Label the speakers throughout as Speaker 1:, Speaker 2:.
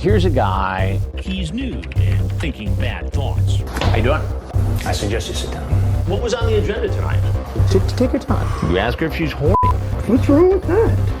Speaker 1: Here's a guy.
Speaker 2: He's nude and thinking bad thoughts.
Speaker 1: How you doing?
Speaker 3: I suggest you sit down.
Speaker 1: What was on the agenda tonight?
Speaker 3: Take your time.
Speaker 1: You ask her if she's horny.
Speaker 3: What's wrong with that?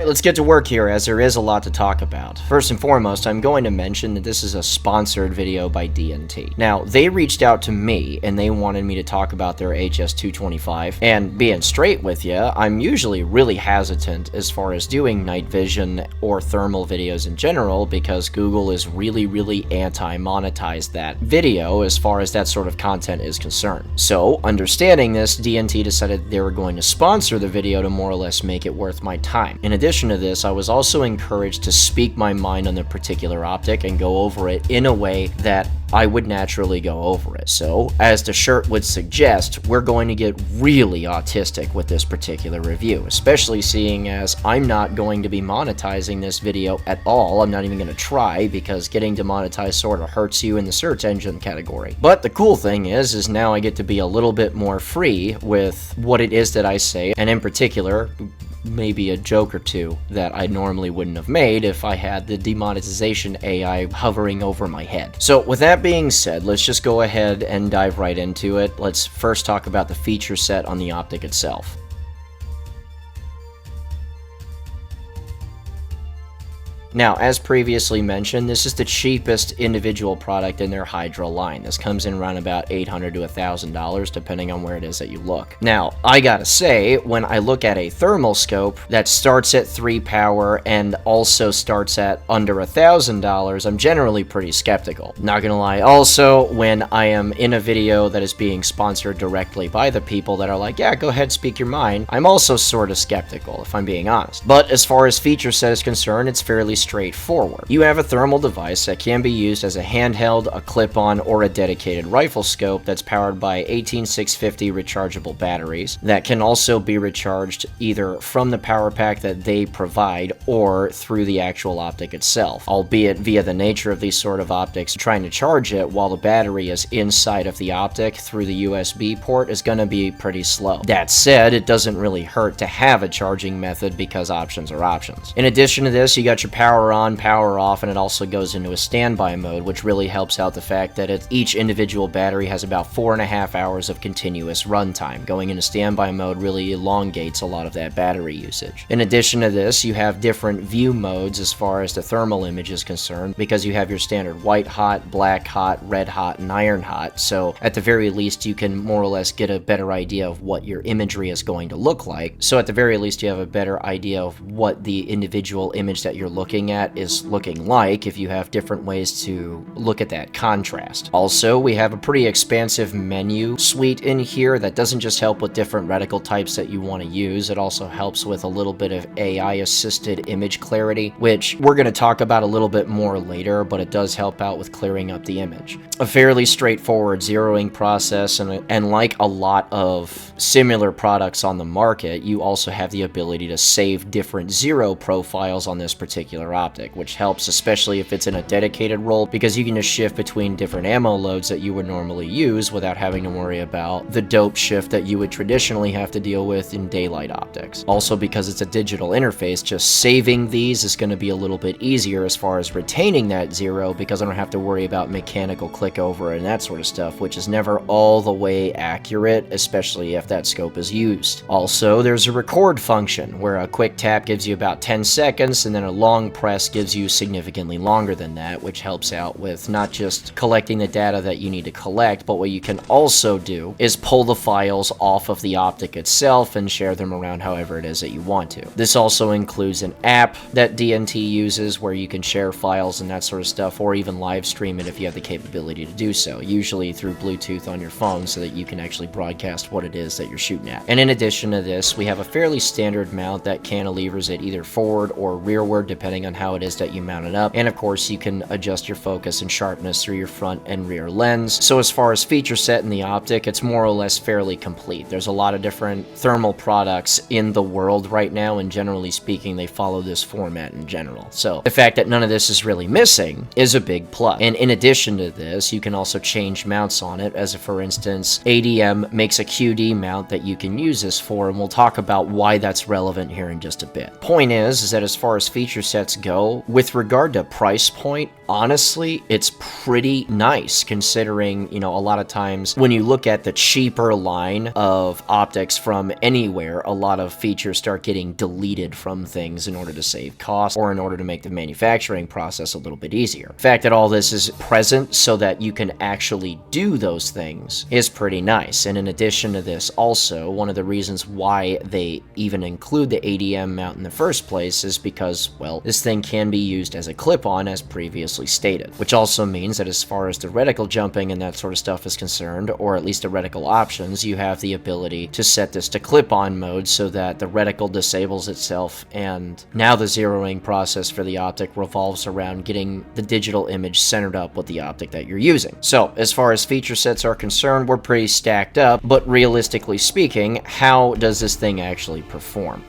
Speaker 4: Let's get to work here, as there is a lot to talk about. First and foremost, I'm going to mention that this is a sponsored video by DNT. Now, they reached out to me, and they wanted me to talk about their HS225, and being straight with you, I'm usually really hesitant as far as doing night vision or thermal videos in general, because Google is really anti-monetize that video as far as that sort of content is concerned. So, understanding this, DNT decided they were going to sponsor the video to more or less make it worth my time. In addition to this, I was also encouraged to speak my mind on the particular optic and go over it in a way that I would naturally go over it. So, as the shirt would suggest, we're going to get really autistic with this particular review, especially seeing as I'm not going to be monetizing this video at all. I'm not even going to try, because getting demonetized sort of hurts you in the search engine category. But the cool thing is now I get to be a little bit more free with what it is that I say, and in particular, maybe a joke or two that I normally wouldn't have made if I had the demonetization AI hovering over my head. So with that being said, let's just go ahead and dive right into it. Let's first talk about the feature set on the optic itself. Now, as previously mentioned, this is the cheapest individual product in their Hydra line. This comes in around about $800 to $1,000, depending on where it is that you look. Now, I gotta say, when I look at a thermal scope that starts at 3 power and also starts at under $1,000, I'm generally pretty skeptical. Not gonna lie, also, when I am in a video that is being sponsored directly by the people that are like, yeah, go ahead, speak your mind, I'm also sort of skeptical, if I'm being honest. But as far as feature set is concerned, it's fairly straightforward. You have a thermal device that can be used as a handheld, a clip-on, or a dedicated rifle scope that's powered by 18650 rechargeable batteries that can also be recharged either from the power pack that they provide or through the actual optic itself, albeit via the nature of these sort of optics, trying to charge it while the battery is inside of the optic through the USB port is going to be pretty slow. That said, it doesn't really hurt to have a charging method because options are options. In addition to this, you got your power power on, power off, and it also goes into a standby mode, which really helps out the fact that each individual battery has about 4.5 hours of continuous runtime. Going into standby mode really elongates a lot of that battery usage. In addition to this, you have different view modes as far as the thermal image is concerned, because you have your standard white hot, black hot, red hot, and iron hot, so at the very least you can more or less get a better idea of what your imagery is going to look like. So at the very least you have a better idea of what the individual image that you're looking at is looking like if you have different ways to look at that contrast. Also, we have a pretty expansive menu suite in here that doesn't just help with different reticle types that you want to use, it also helps with a little bit of AI assisted image clarity, which we're going to talk about a little bit more later, but it does help out with clearing up the image. A fairly straightforward zeroing process, and like a lot of similar products on the market, you also have the ability to save different zero profiles on this particular optic, which helps especially if it's in a dedicated role, because you can just shift between different ammo loads that you would normally use without having to worry about the dope shift that you would traditionally have to deal with in daylight optics. Also, because it's a digital interface, just saving these is going to be a little bit easier as far as retaining that zero, because I don't have to worry about mechanical click over and that sort of stuff, which is never all the way accurate, especially if that scope is used. Also, there's a record function where a quick tap gives you about 10 seconds and then a long press gives you significantly longer than that, which helps out with not just collecting the data that you need to collect, but what you can also do is pull the files off of the optic itself and share them around however it is that you want to. This also includes an app that DNT uses where you can share files and that sort of stuff, or even live stream it if you have the capability to do so, usually through Bluetooth on your phone so that you can actually broadcast what it is that you're shooting at. And in addition to this, we have a fairly standard mount that cantilevers it either forward or rearward depending on how it is that you mount it up, and of course you can adjust your focus and sharpness through your front and rear lens. So as far as feature set in the optic, it's more or less fairly complete. There's a lot of different thermal products in the world right now, and generally speaking they follow this format in general. So the fact that none of this is really missing is a big plus. And in addition to this, you can also change mounts on it, as for instance, ADM makes a QD mount that you can use this for, and we'll talk about why that's relevant here in just a bit. Point is that as far as feature sets go, with regard to price point, honestly, it's pretty nice considering, you know, a lot of times when you look at the cheaper line of optics from anywhere, a lot of features start getting deleted from things in order to save cost or in order to make the manufacturing process a little bit easier. The fact that all this is present so that you can actually do those things is pretty nice. And in addition to this, also, one of the reasons why they even include the ADM mount in the first place is because, well, this thing can be used as a clip-on as previously stated, which also means that as far as the reticle jumping and that sort of stuff is concerned, or at least the reticle options, you have the ability to set this to clip-on mode so that the reticle disables itself, and now the zeroing process for the optic revolves around getting the digital image centered up with the optic that you're using. So as far as feature sets are concerned, we're pretty stacked up, but realistically speaking, how does this thing actually perform?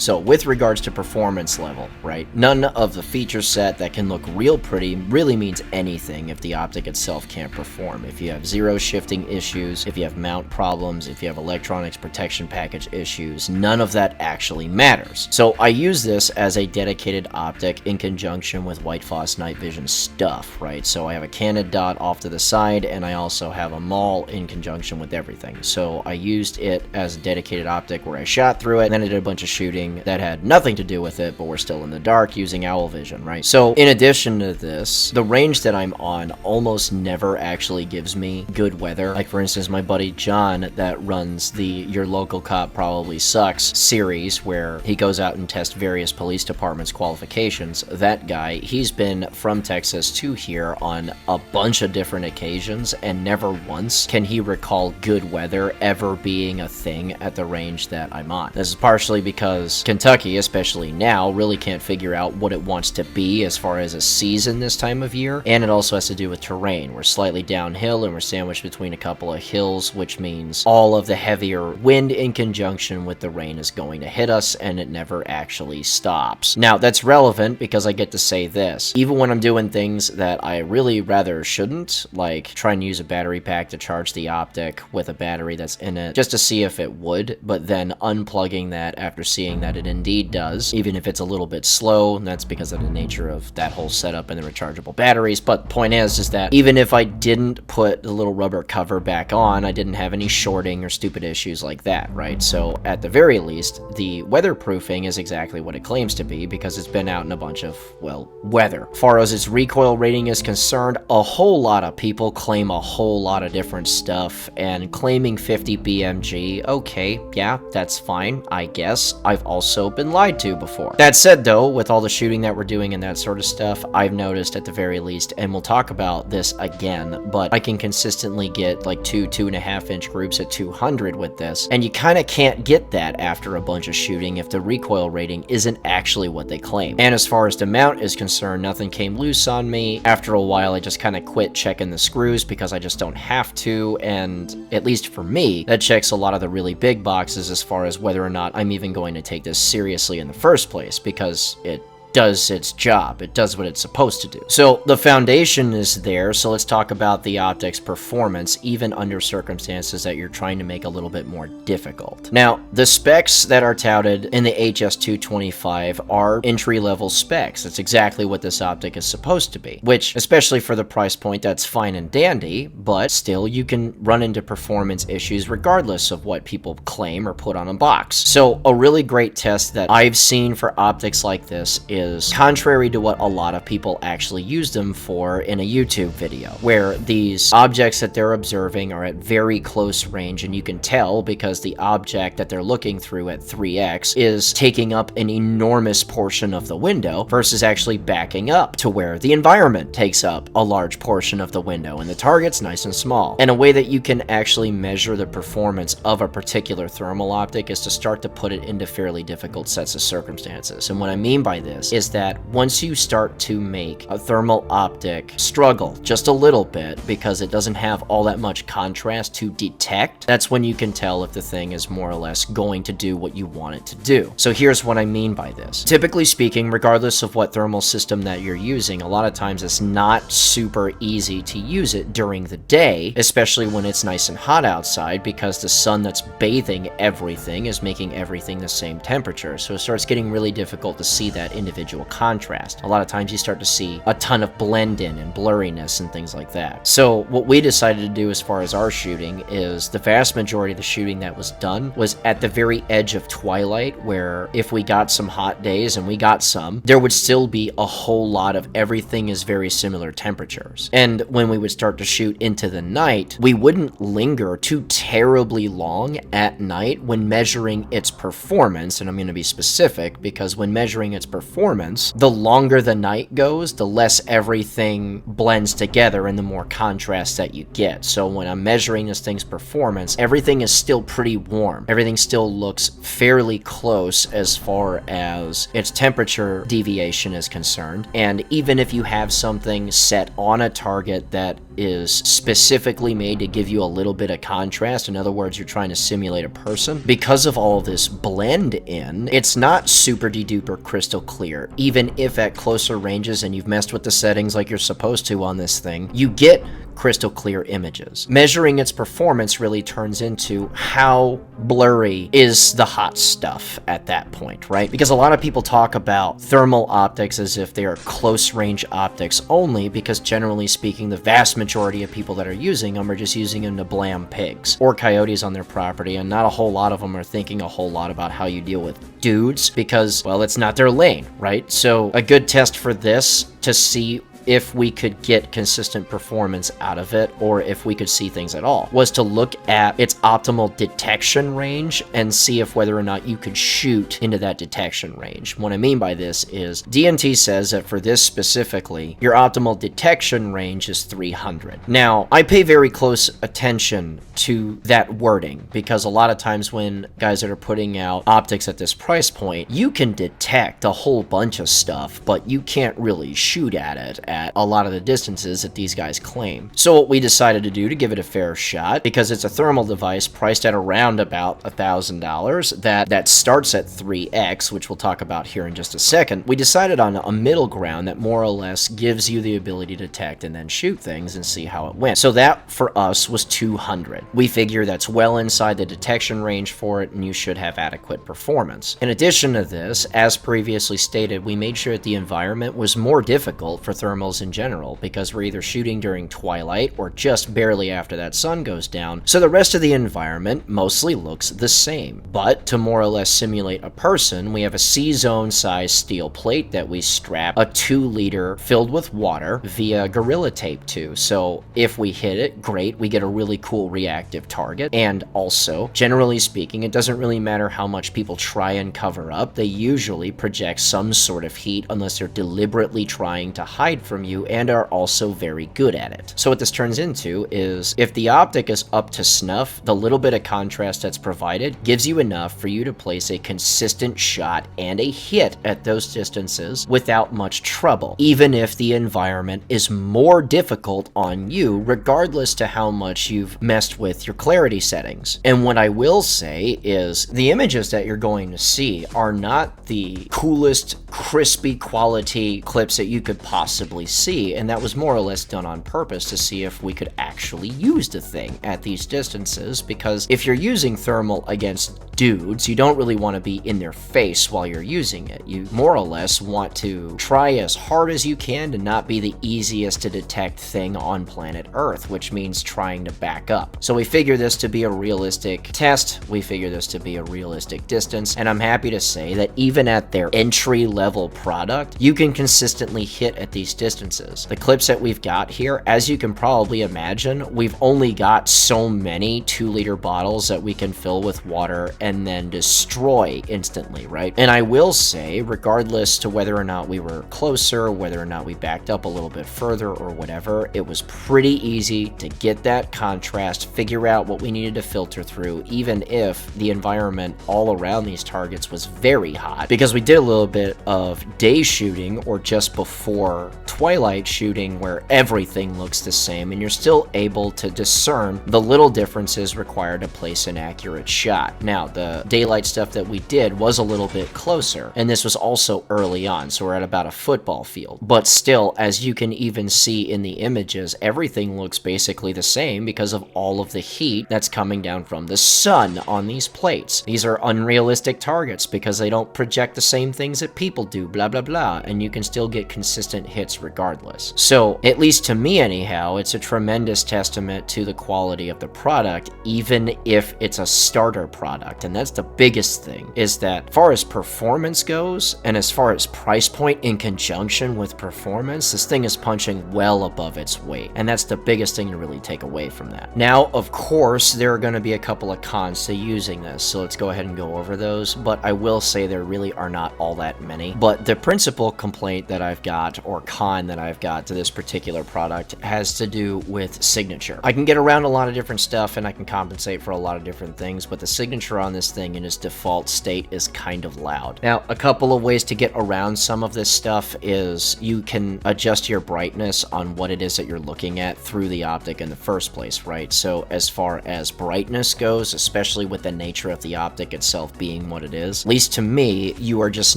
Speaker 4: So with regards to performance level, right, none of the feature set that can look real pretty really means anything if the optic itself can't perform. If you have zero shifting issues, if you have mount problems, if you have electronics protection package issues, none of that actually matters. So I use this as a dedicated optic in conjunction with White Phos night vision stuff, right? So I have a candid dot off to the side, and I also have a maul in conjunction with everything. So I used it as a dedicated optic where I shot through it, and then I did a bunch of shooting that had nothing to do with it, but we're still in the dark using owl vision, right? So in addition to this, the range that I'm on almost never actually gives me good weather. Like for instance, my buddy John that runs the Your Local Cop Probably Sucks series, where he goes out and tests various police departments' qualifications. That guy, he's been from Texas to here on a bunch of different occasions, and never once can he recall good weather ever being a thing at the range that I'm on. This is partially because Kentucky, especially now, really can't figure out what it wants to be as far as a season this time of year, and it also has to do with terrain. We're slightly downhill and we're sandwiched between a couple of hills, which means all of the heavier wind in conjunction with the rain is going to hit us, and it never actually stops. Now, that's relevant because I get to say this. Even when I'm doing things that I really rather shouldn't, like trying to use a battery pack to charge the optic with a battery that's in it just to see if it would, but then unplugging that after seeing that that it indeed does, even if it's a little bit slow, and that's because of the nature of that whole setup and the rechargeable batteries. But the point is that even if I didn't put the little rubber cover back on, I didn't have any shorting or stupid issues like that, right? So at the very least, the weatherproofing is exactly what it claims to be, because it's been out in a bunch of, well, weather. As far as its recoil rating is concerned, a whole lot of people claim a whole lot of different stuff, and claiming 50 BMG, okay, yeah, that's fine, I guess. I've also been lied to before. That said though, with all the shooting that we're doing and that sort of stuff, I've noticed at the very least, and we'll talk about this again, but I can consistently get like 2.5 inch groups at 200 with this, and you kind of can't get that after a bunch of shooting if the recoil rating isn't actually what they claim. And as far as the mount is concerned, nothing came loose on me. After a while, I just kind of quit checking the screws because I just don't have to, and at least for me, that checks a lot of the really big boxes as far as whether or not I'm even going to take this seriously in the first place, because it does its job. It does what it's supposed to do. So the foundation is there, so let's talk about the optics performance, even under circumstances that you're trying to make a little bit more difficult. Now, the specs that are touted in the HS225 are entry-level specs. That's exactly what this optic is supposed to be, which, especially for the price point, that's fine and dandy, but still you can run into performance issues regardless of what people claim or put on a box. So a really great test that I've seen for optics like this is contrary to what a lot of people actually use them for in a YouTube video, where these objects that they're observing are at very close range, and you can tell because the object that they're looking through at 3x is taking up an enormous portion of the window versus actually backing up to where the environment takes up a large portion of the window and the target's nice and small. And a way that you can actually measure the performance of a particular thermal optic is to start to put it into fairly difficult sets of circumstances. And what I mean by this is that once you start to make a thermal optic struggle just a little bit because it doesn't have all that much contrast to detect, that's when you can tell if the thing is more or less going to do what you want it to do. So here's what I mean by this. Typically speaking, regardless of what thermal system that you're using, a lot of times it's not super easy to use it during the day, especially when it's nice and hot outside, because the sun that's bathing everything is making everything the same temperature. So it starts getting really difficult to see that individual contrast. A lot of times you start to see a ton of blend in and blurriness and things like that. So what we decided to do as far as our shooting is the vast majority of the shooting that was done was at the very edge of twilight, where if we got some hot days, and we got some, there would still be a whole lot of everything is very similar temperatures. And when we would start to shoot into the night, we wouldn't linger too terribly long at night when measuring its performance. And I'm going to be specific, because when measuring its performance, the longer the night goes, the less everything blends together and the more contrast that you get. So when I'm measuring this thing's performance, everything is still pretty warm. Everything still looks fairly close as far as its temperature deviation is concerned. And even if you have something set on a target that is specifically made to give you a little bit of contrast, in other words, you're trying to simulate a person, because of all this blend in, it's not super de-duper crystal clear. Even if at closer ranges and you've messed with the settings like you're supposed to on this thing, you get crystal clear images. Measuring its performance really turns into how blurry is the hot stuff at that point, right? Because a lot of people talk about thermal optics as if they are close range optics only, because generally speaking, the vast majority of people that are using them are just using them to blam pigs or coyotes on their property, and not a whole lot of them are thinking a whole lot about how you deal with dudes, because, well, it's not their lane, right? So a good test for this to see if we could get consistent performance out of it, or if we could see things at all, was to look at its optimal detection range and see if whether or not you could shoot into that detection range. What I mean by this is DNT says that for this specifically, your optimal detection range is 300. Now, I pay very close attention to that wording, because a lot of times when guys that are putting out optics at this price point, you can detect a whole bunch of stuff, but you can't really shoot at it at a lot of the distances that these guys claim. So what we decided to do to give it a fair shot, because it's a thermal device priced at around about $1,000 that starts at 3x, which we'll talk about here in just a second, we decided on a middle ground that more or less gives you the ability to detect and then shoot things and see how it went. So that for us was 200. We figure that's well inside the detection range for it, and you should have adequate performance. In addition to this, as previously stated, we made sure that the environment was more difficult for thermals in general, because we're either shooting during twilight or just barely after that sun goes down, so the rest of the environment mostly looks the same. But to more or less simulate a person, we have a C-zone size steel plate that we strap a 2-liter filled with water via Gorilla Tape to. So if we hit it, great, we get a really cool reactive target. And also, generally speaking, it doesn't really matter how much people try and cover up, they usually project some sort of heat unless they're deliberately trying to hide from you and are also very good at it. So what this turns into is, if the optic is up to snuff, the little bit of contrast that's provided gives you enough for you to place a consistent shot and a hit at those distances without much trouble, even if the environment is more difficult on you, regardless to how much you've messed with your clarity settings. And what I will say is, the images that you're going to see are not the coolest, crispy quality clips that you could possibly see, and that was more or less done on purpose to see if we could actually use the thing at these distances, because if you're using thermal against dudes, you don't really want to be in their face while you're using it. You more or less want to try as hard as you can to not be the easiest to detect thing on planet Earth, which means trying to back up. So we figure this to be a realistic test, we figure this to be a realistic distance, and I'm happy to say that even at their entry-level product, you can consistently hit at these distances. The clips that we've got here, as you can probably imagine, we've only got so many 2-liter bottles that we can fill with water and then destroy instantly, right? And I will say, regardless to whether or not we were closer, whether or not we backed up a little bit further or whatever, it was pretty easy to get that contrast, figure out what we needed to filter through, even if the environment all around these targets was very hot, because we did a little bit of day shooting or just before twilight shooting where everything looks the same and you're still able to discern the little differences required to place an accurate shot. Now, the daylight stuff that we did was a little bit closer, and this was also early on, so we're at about a football field. But still, as you can even see in the images, everything looks basically the same because of all of the heat that's coming down from the sun on these plates. These are unrealistic targets because they don't project the same things that people do, blah blah blah, and you can still get consistent hits regardless. So, at least to me anyhow, it's a tremendous testament to the quality of the product, even if it's a starter product. And that's the biggest thing, is that as far as performance goes, and as far as price point in conjunction with performance, this thing is punching well above its weight. And that's the biggest thing to really take away from that. Now, of course, there are going to be a couple of cons to using this, so let's go ahead and go over those, but I will say there really are not all that many. But the principal complaint that I've got, or con that I've got to this particular product, has to do with signature. I can get around a lot of different stuff and I can compensate for a lot of different things, but the signature on this thing in its default state is kind of loud. Now, a couple of ways to get around some of this stuff is you can adjust your brightness on what it is that you're looking at through the optic in the first place, right? So as far as brightness goes, especially with the nature of the optic itself being what it is, at least to me, you are just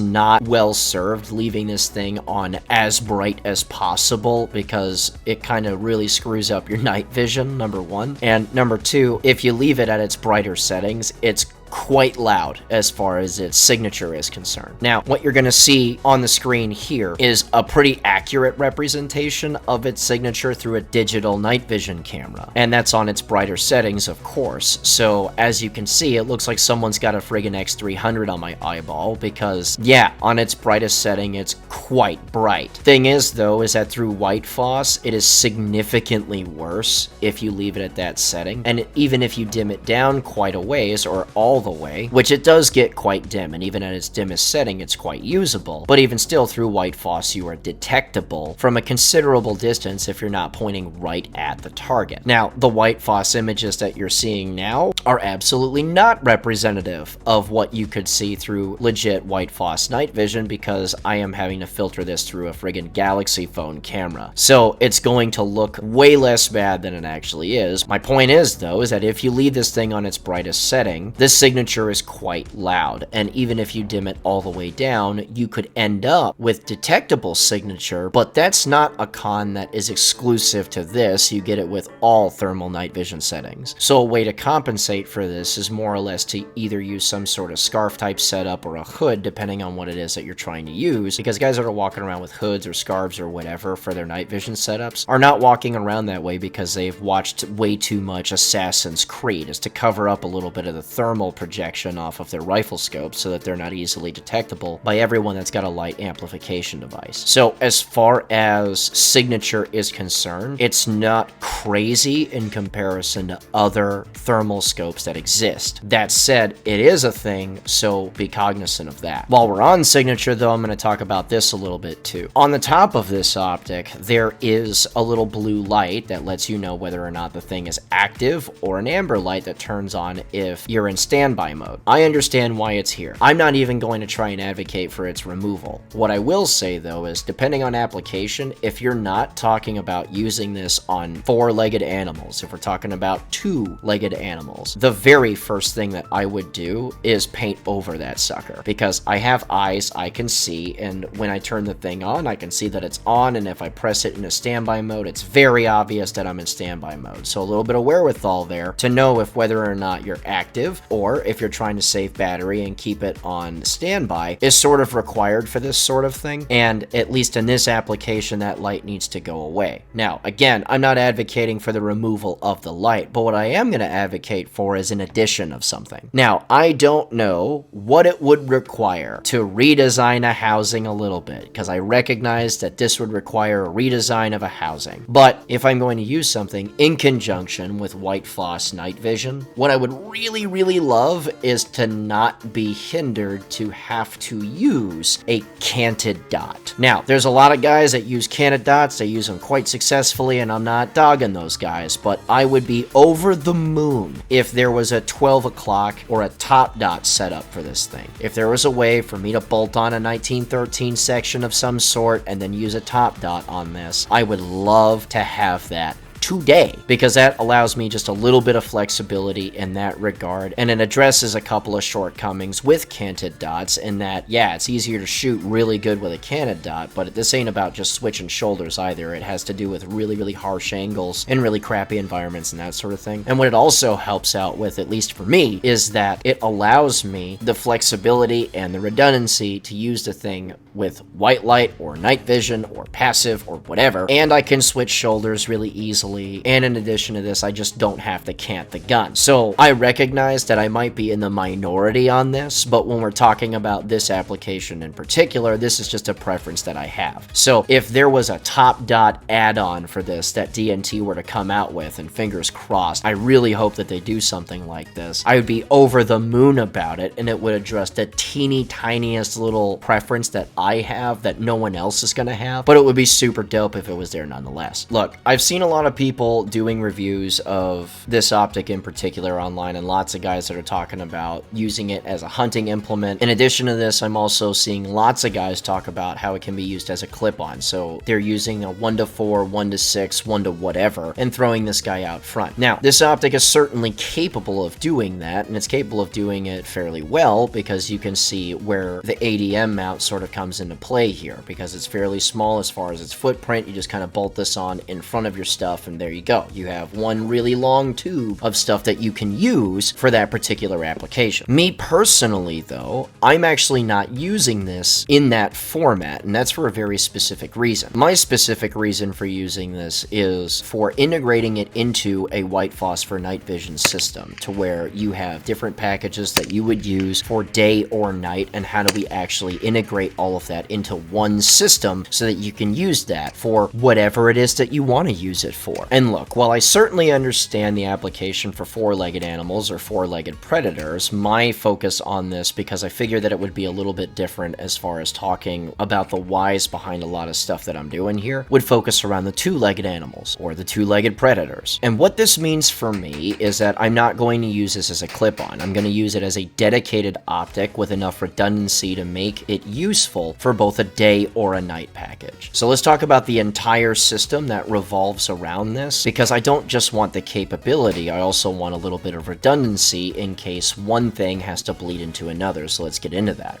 Speaker 4: not well served leaving this thing on as bright as possible, because it kind of really screws up your night vision, number one. And number two, if you leave it at its brighter settings, it's quite loud as far as its signature is concerned. Now, what you're going to see on the screen here is a pretty accurate representation of its signature through a digital night vision camera, and that's on its brighter settings, of course. So as you can see, it looks like someone's got a friggin' X300 on my eyeball, because yeah, on its brightest setting, it's quite bright. Thing is, though, is that through white phos, it is significantly worse if you leave it at that setting, and even if you dim it down quite a ways, or all the way, which it does get quite dim, and even at its dimmest setting, it's quite usable. But even still, through white phos, you are detectable from a considerable distance if you're not pointing right at the target. Now, the white phos images that you're seeing now are absolutely not representative of what you could see through legit white phos night vision, because I am having to filter this through a friggin' Galaxy phone camera. So it's going to look way less bad than it actually is. My point is, though, is that if you leave this thing on its brightest setting, this signature is quite loud, and even if you dim it all the way down, you could end up with detectable signature, but that's not a con that is exclusive to this. You get it with all thermal night vision settings. So a way to compensate for this is more or less to either use some sort of scarf type setup or a hood, depending on what it is that you're trying to use, because guys that are walking around with hoods or scarves or whatever for their night vision setups are not walking around that way because they've watched way too much Assassin's Creed, is to cover up a little bit of the thermal projection off of their rifle scopes so that they're not easily detectable by everyone that's got a light amplification device. So as far as signature is concerned, it's not crazy in comparison to other thermal scopes that exist. That said, it is a thing, so be cognizant of that. While we're on signature, though, I'm going to talk about this a little bit too. On the top of this optic, there is a little blue light that lets you know whether or not the thing is active, or an amber light that turns on if you're in standby mode. I understand why it's here. I'm not even going to try and advocate for its removal. What I will say, though, is depending on application, if you're not talking about using this on four-legged animals, if we're talking about two-legged animals, the very first thing that I would do is paint over that sucker, because I have eyes, I can see, and when I turn the thing on, I can see that it's on, and if I press it in a standby mode, it's very obvious that I'm in standby mode. So a little bit of wherewithal there to know if whether or not you're active, or if you're trying to save battery and keep it on standby, is sort of required for this sort of thing, and at least in this application, that light needs to go away. Now, again, I'm not advocating for the removal of the light, but what I am going to advocate for is an addition of something. Now, I don't know what it would require to redesign a housing a little bit, because I recognize that this would require a redesign of a housing. But if I'm going to use something in conjunction with white phos night vision, what I would really, really love is to not be hindered to have to use a canted dot. Now, there's a lot of guys that use canted dots, they use them quite successfully, and I'm not dogging those guys, but I would be over the moon if there was a 12 o'clock or a top dot setup for this thing. If there was a way for me to bolt on a 1913 section of some sort and then use a top dot on this, I would love to have that today, because that allows me just a little bit of flexibility in that regard, and it addresses a couple of shortcomings with canted dots in that, yeah, it's easier to shoot really good with a canted dot, but this ain't about just switching shoulders either. It has to do with really, really harsh angles in really crappy environments and that sort of thing. And what it also helps out with, at least for me, is that it allows me the flexibility and the redundancy to use the thing with white light or night vision or passive or whatever, and I can switch shoulders really easily. And in addition to this, I just don't have to cant the gun. So I recognize that I might be in the minority on this, but when we're talking about this application in particular, this is just a preference that I have. So if there was a top dot add-on for this that DNT were to come out with, and fingers crossed, I really hope that they do something like this, I would be over the moon about it, and it would address the teeny tiniest little preference that I have that no one else is going to have, but it would be super dope if it was there nonetheless. Look, I've seen a lot of people doing reviews of this optic in particular online, and lots of guys that are talking about using it as a hunting implement. In addition to this, I'm also seeing lots of guys talk about how it can be used as a clip-on. So they're using a 1-4, 1-6, 1 to whatever, and throwing this guy out front. Now, this optic is certainly capable of doing that, and it's capable of doing it fairly well, because you can see where the ADM mount sort of comes into play here, because it's fairly small as far as its footprint. You just kind of bolt this on in front of your stuff, and there you go. You have one really long tube of stuff that you can use for that particular application. Me personally, though, I'm actually not using this in that format, and that's for a very specific reason. My specific reason for using this is for integrating it into a white phosphor night vision system, to where you have different packages that you would use for day or night, and how do we actually integrate all of that into one system so that you can use that for whatever it is that you want to use it for. for. And look, while I certainly understand the application for four-legged animals or four-legged predators, my focus on this, because I figured that it would be a little bit different as far as talking about the whys behind a lot of stuff that I'm doing here, would focus around the two-legged animals, or the two-legged predators. And what this means for me is that I'm not going to use this as a clip-on. I'm going to use it as a dedicated optic with enough redundancy to make it useful for both a day or a night package. So let's talk about the entire system that revolves around this, because I don't just want the capability, I also want a little bit of redundancy in case one thing has to bleed into another. So let's get into that.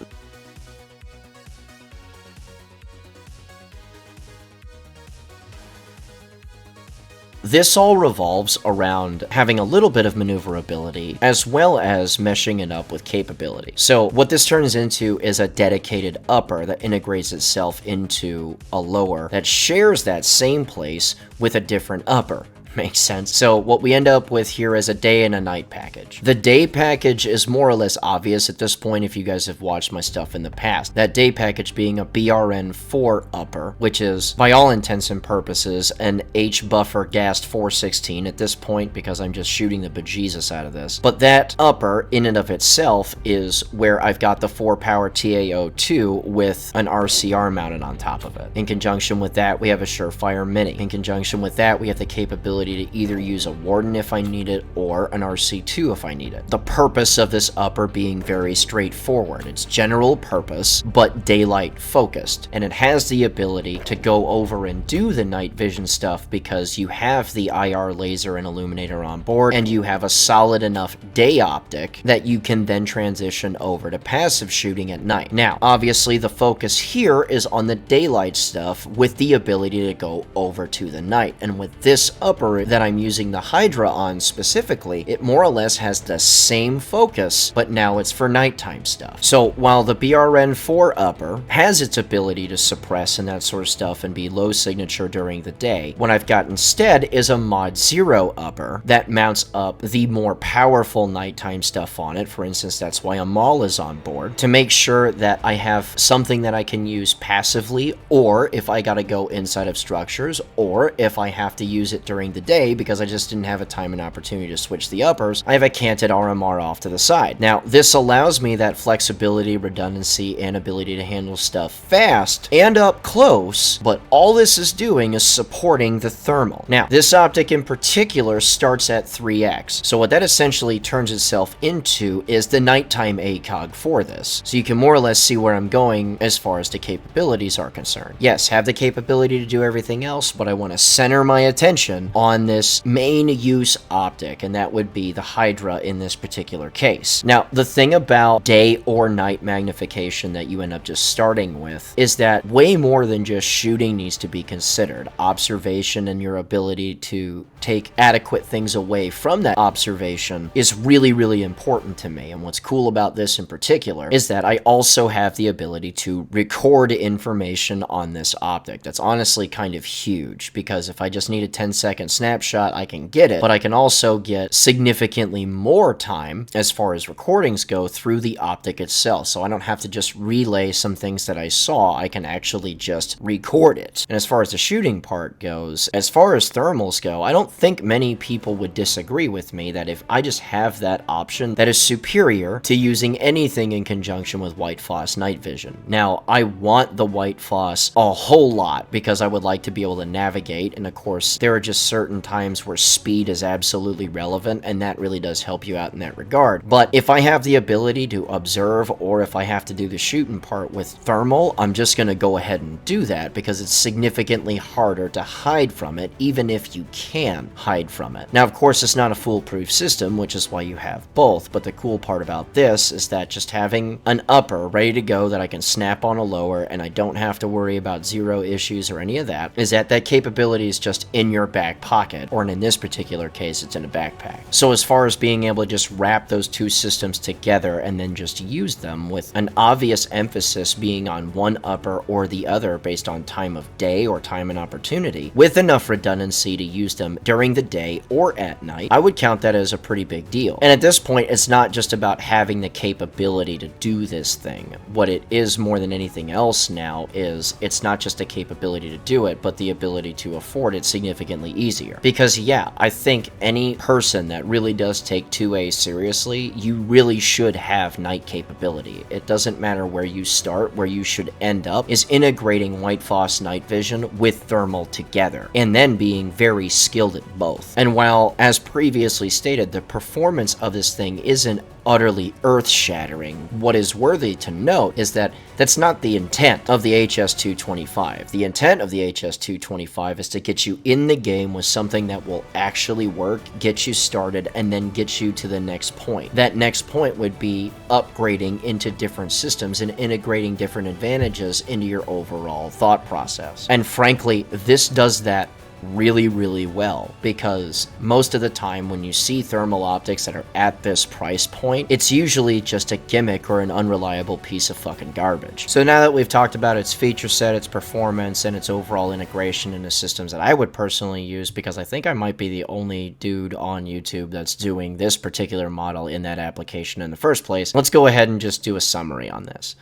Speaker 4: This all revolves around having a little bit of maneuverability as well as meshing it up with capability. So what this turns into is a dedicated upper that integrates itself into a lower that shares that same place with a different upper. Makes sense. So what we end up with here is a day and a night package. The day package is more or less obvious at this point if you guys have watched my stuff in the past. That day package being a BRN4 upper, which is, by all intents and purposes, an H buffer gassed 416 at this point because I'm just shooting the bejesus out of this. But that upper, in and of itself, is where I've got the 4-power TaO2 with an RCR mounted on top of it. In conjunction with that, we have a Surefire Mini. In conjunction with that, we have the capability to either use a Warden if I need it or an RC2 if I need it. The purpose of this upper being very straightforward. It's general purpose, but daylight focused. And it has the ability to go over and do the night vision stuff because you have the IR laser and illuminator on board, and you have a solid enough day optic that you can then transition over to passive shooting at night. Now, obviously the focus here is on the daylight stuff with the ability to go over to the night. And with this upper that I'm using the Hydra on specifically, it more or less has the same focus, but now it's for nighttime stuff. So while the BRN4 upper has its ability to suppress and that sort of stuff and be low signature during the day, what I've got instead is a Mod 0 upper that mounts up the more powerful nighttime stuff on it. For instance, that's why a Maul is on board, to make sure that I have something that I can use passively, or if I gotta go inside of structures, or if I have to use it during the day because I just didn't have a time and opportunity to switch the uppers, I have a canted RMR off to the side. Now, this allows me that flexibility, redundancy, and ability to handle stuff fast and up close, but all this is doing is supporting the thermal. Now, this optic in particular starts at 3x, so what that essentially turns itself into is the nighttime ACOG for this. So you can more or less see where I'm going as far as the capabilities are concerned. Yes, have the capability to do everything else, but I want to center my attention on this main use optic, and that would be the Hydra in this particular case. Now, the thing about day or night magnification that you end up just starting with is that way more than just shooting needs to be considered. Observation and your ability to take adequate things away from that observation is really, really important to me. And what's cool about this in particular is that I also have the ability to record information on this optic. That's honestly kind of huge, because if I just need a 10-second snapshot, I can get it, but I can also get significantly more time as far as recordings go through the optic itself. So I don't have to just relay some things that I saw, I can actually just record it. And as far as the shooting part goes, as far as thermals go, I don't think many people would disagree with me that if I just have that option, that is superior to using anything in conjunction with White Floss night vision. Now, I want the White Floss a whole lot because I would like to be able to navigate, and of course, there are just certain times where speed is absolutely relevant, and that really does help you out in that regard. But if I have the ability to observe, or if I have to do the shooting part with thermal, I'm just going to go ahead and do that because it's significantly harder to hide from it, even if you can hide from it. Now, of course, it's not a foolproof system, which is why you have both, but the cool part about this is that just having an upper ready to go that I can snap on a lower and I don't have to worry about zero issues or any of that, is that that capability is just in your back pocket, or in this particular case, it's in a backpack. So as far as being able to just wrap those two systems together and then just use them with an obvious emphasis being on one upper or the other based on time of day or time and opportunity, with enough redundancy to use them during the day or at night, I would count that as a pretty big deal. And at this point, it's not just about having the capability to do this thing. What it is more than anything else now is it's not just a capability to do it, but the ability to afford it significantly easier. Because yeah, I think any person that really does take 2A seriously, you really should have night capability. It doesn't matter where you start, where you should end up is integrating White Phos night vision with thermal together, and then being very skilled at both. And while, as previously stated, the performance of this thing isn't utterly earth-shattering, what is worthy to note is that that's not the intent of the HS225. The intent of the HS225 is to get you in the game with something that will actually work, get you started, and then get you to the next point. That next point would be upgrading into different systems and integrating different advantages into your overall thought process. And frankly, this does that really, really well, because most of the time when you see thermal optics that are at this price point, it's usually just a gimmick or an unreliable piece of fucking garbage. So now that we've talked about its feature set, its performance, and its overall integration into systems that I would personally use, because I think I might be the only dude on YouTube that's doing this particular model in that application in the first place, let's go ahead and just do a summary on this.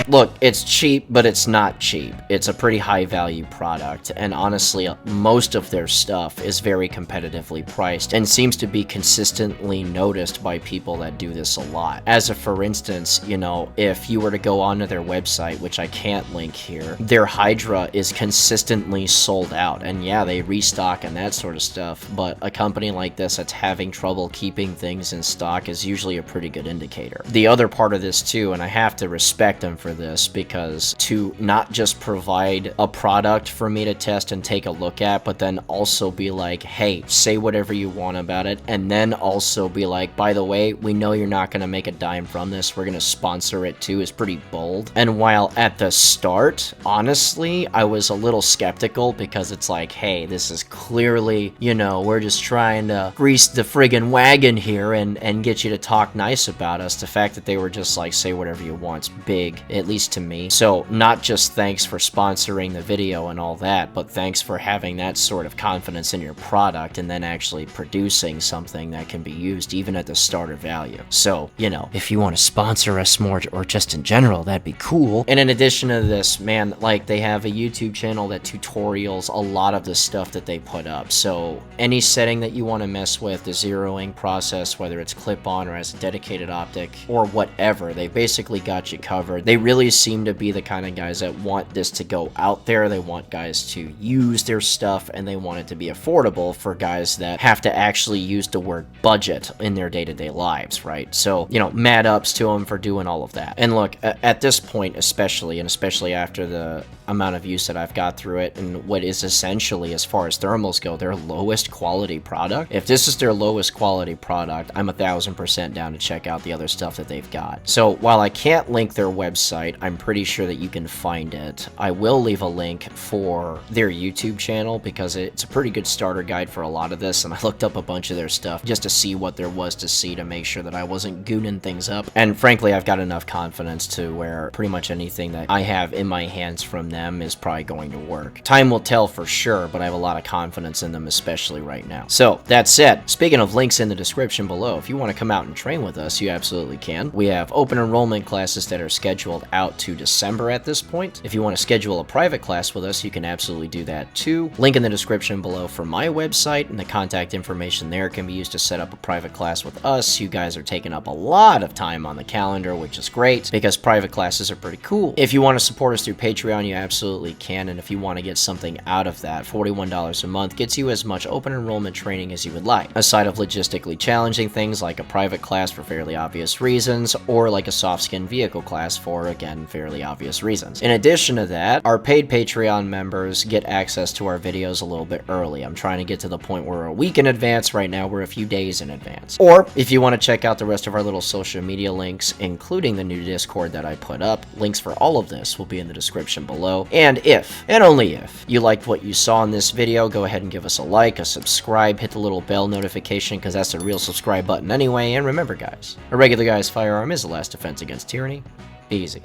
Speaker 4: Look, it's cheap, but it's not cheap. It's a pretty high value product, and honestly, most of their stuff is very competitively priced and seems to be consistently noticed by people that do this a lot. As a for instance, you know, if you were to go onto their website, which I can't link here, their Hydra is consistently sold out, and yeah, they restock and that sort of stuff, but a company like this that's having trouble keeping things in stock is usually a pretty good indicator. The other part of this too, and I have to respect them for this, because to not just provide a product for me to test and take a look at, but then also be like, hey, say whatever you want about it, and then also be like, by the way, we know you're not going to make a dime from this, we're going to sponsor it too, is pretty bold. And while at the start, honestly, I was a little skeptical, because it's like, hey, this is clearly, you know, we're just trying to grease the friggin' wagon here and get you to talk nice about us. The fact that they were just like, say whatever you want's big, at least to me. So not just thanks for sponsoring the video and all that, but thanks for having that sort of confidence in your product and then actually producing something that can be used even at the starter value. So, you know, if you want to sponsor us more, or just in general, that'd be cool. And in addition to this, man, like, they have a YouTube channel that tutorials a lot of the stuff that they put up. So any setting that you want to mess with, the zeroing process, whether it's clip-on or as a dedicated optic or whatever, they basically got you covered. They really seem to be the kind of guys that want this to go out there. They want guys to use their stuff, and they want it to be affordable for guys that have to actually use the word budget in their day-to-day lives, right? So, you know, mad ups to them for doing all of that. And look, at this point especially, and especially after the amount of use that I've got through it, and what is essentially, as far as thermals go, their lowest quality product, if this is their lowest quality product, I'm 1000% down to check out the other stuff that they've got. So while I can't link their website, I'm pretty sure that you can find it. I will leave a link for their YouTube channel, because it's a pretty good starter guide for a lot of this, and I looked up a bunch of their stuff just to see what there was to see, to make sure that I wasn't gooning things up. And frankly, I've got enough confidence to where pretty much anything that I have in my hands from them is probably going to work. Time will tell for sure, but I have a lot of confidence in them, especially right now. So that said, speaking of links in the description below, if you want to come out and train with us, you absolutely can. We have open enrollment classes that are scheduled out to December at this point. If you want to schedule a private class with us, you can absolutely do that too. Link in the description below for my website, and the contact information there can be used to set up a private class with us. You guys are taking up a lot of time on the calendar, which is great, because private classes are pretty cool. If you want to support us through Patreon, you absolutely can, and if you want to get something out of that, $41 a month gets you as much open enrollment training as you would like, aside of logistically challenging things like a private class for fairly obvious reasons, or like a soft skin vehicle class for, again, fairly obvious reasons. In addition to that, our paid Patreon members get access to our videos a little bit early. I'm trying to get to the point where we're a week in advance. Right now we're a few days in advance. Or if you want to check out the rest of our little social media links, including the new Discord that I put up, links for all of this will be in the description below. And if, and only if, you liked what you saw in this video, go ahead and give us a like, a subscribe, hit the little bell notification, because that's the real subscribe button anyway. And remember, guys, a regular guy's firearm is the last defense against tyranny. Be easy.